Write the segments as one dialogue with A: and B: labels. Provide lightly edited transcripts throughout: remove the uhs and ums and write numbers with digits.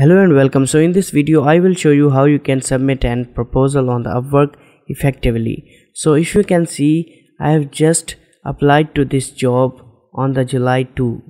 A: Hello and welcome. So in this video I will show you how you can submit an proposal on the Upwork effectively. So if you can see, I have just applied to this job on the July 2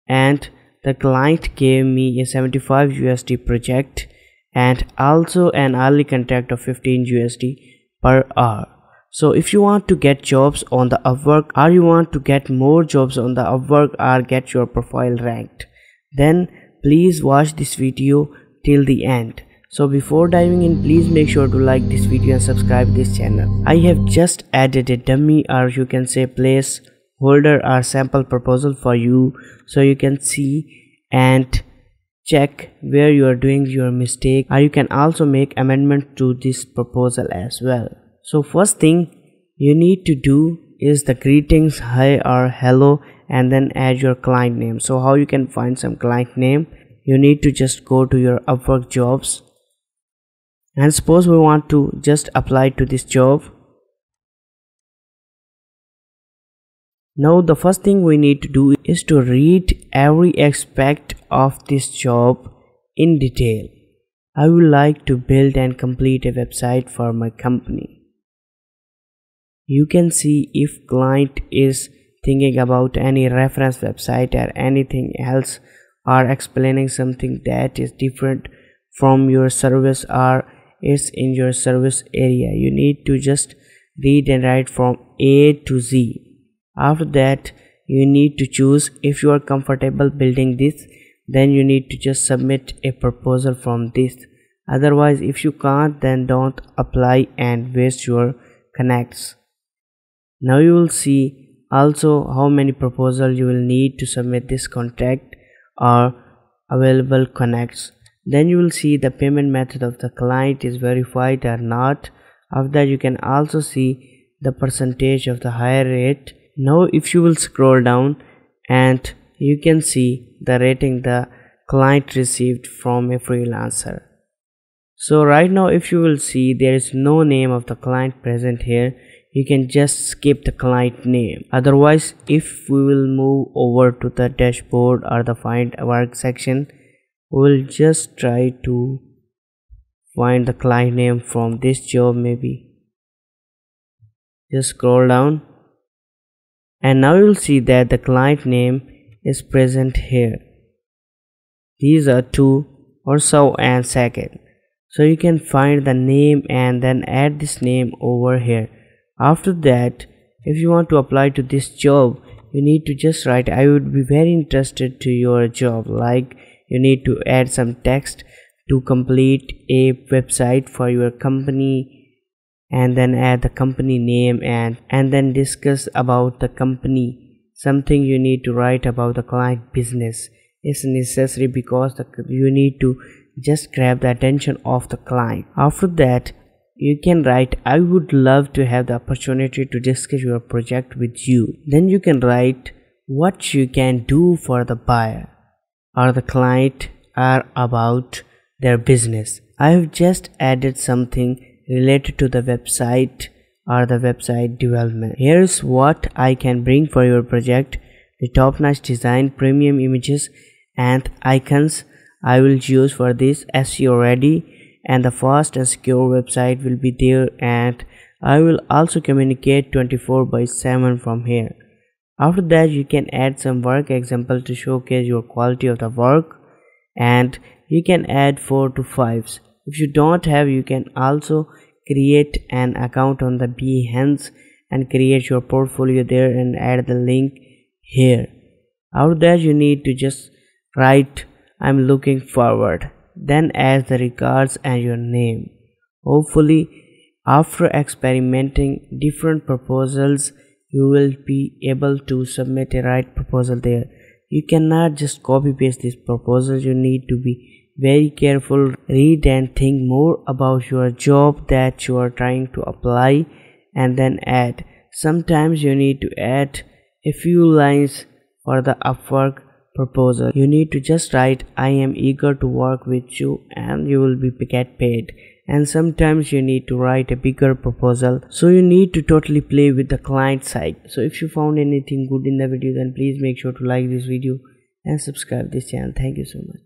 A: and the client gave me a 75 USD project and also an hourly contract of 15 USD per hour. So if you want to get jobs on the Upwork, or you want to get more jobs on the Upwork or get your profile ranked, then please watch this video till the end. So before diving in, please make sure to like this video and subscribe this channel. I have just added a dummy, or you can say placeholder or sample proposal for you, so you can see and check where you are doing your mistake, or you can also make amendment to this proposal as well. So first thing you need to do is the greetings, hi or hello, and then add your client name. So how you can find some client name? You need to just go to your Upwork jobs, and suppose we want to just apply to this job. Now the first thing we need to do is to read every aspect of this job in detail. I would like to build and complete a website for my company. You can see if client is thinking about any reference website or anything else, or explaining something that is different from your service or is in your service area. You need to just read and write from A to Z. After that, you need to choose if you are comfortable building this, then you need to just submit a proposal from this. Otherwise, if you can't, then don't apply and waste your connects. Now you will see also how many proposals you will need to submit this contract or available connects. Then you will see the payment method of the client is verified or not. After that, you can also see the percentage of the higher rate. Now if you will scroll down, and you can see the rating the client received from a freelancer. So right now if you will see, there is no name of the client present here. You can just skip the client name. Otherwise, if we will move over to the dashboard or the find work section, we will just try to find the client name from this job. Maybe just scroll down, and now you will see that the client name is present here. These are two or so and second. So you can find the name and then add this name over here. After that, if you want to apply to this job, you need to just write I would be very interested to your job. Like you need to add some text to complete a website for your company, and then add the company name and then discuss about the company. Something you need to write about the client business is necessary because you need to just grab the attention of the client. After that, you can write I would love to have the opportunity to discuss your project with you. Then you can write what you can do for the buyer or the client or about their business. I have just added something related to the website or the website development. Here's what I can bring for your project: the top-notch design, premium images and icons I will use for this SEO ready, and the fast and secure website will be there, and I will also communicate 24/7 from here. After that, you can add some work example to showcase your quality of the work, and you can add 4 to 5s. If you don't have, you can also create an account on the Behance and create your portfolio there and add the link here. After that, you need to just write I'm looking forward, then add the regards and your name. Hopefully, after experimenting different proposals, you will be able to submit a right proposal there. You cannot just copy paste these proposals. You need to be very careful, read and think more about your job that you are trying to apply, and then add. Sometimes you need to add a few lines for the Upwork proposal. You need to just write I am eager to work with you and you will be get paid. And sometimes you need to write a bigger proposal, so you need to totally play with the client side. So if you found anything good in the video, then please make sure to like this video and subscribe this channel. Thank you so much.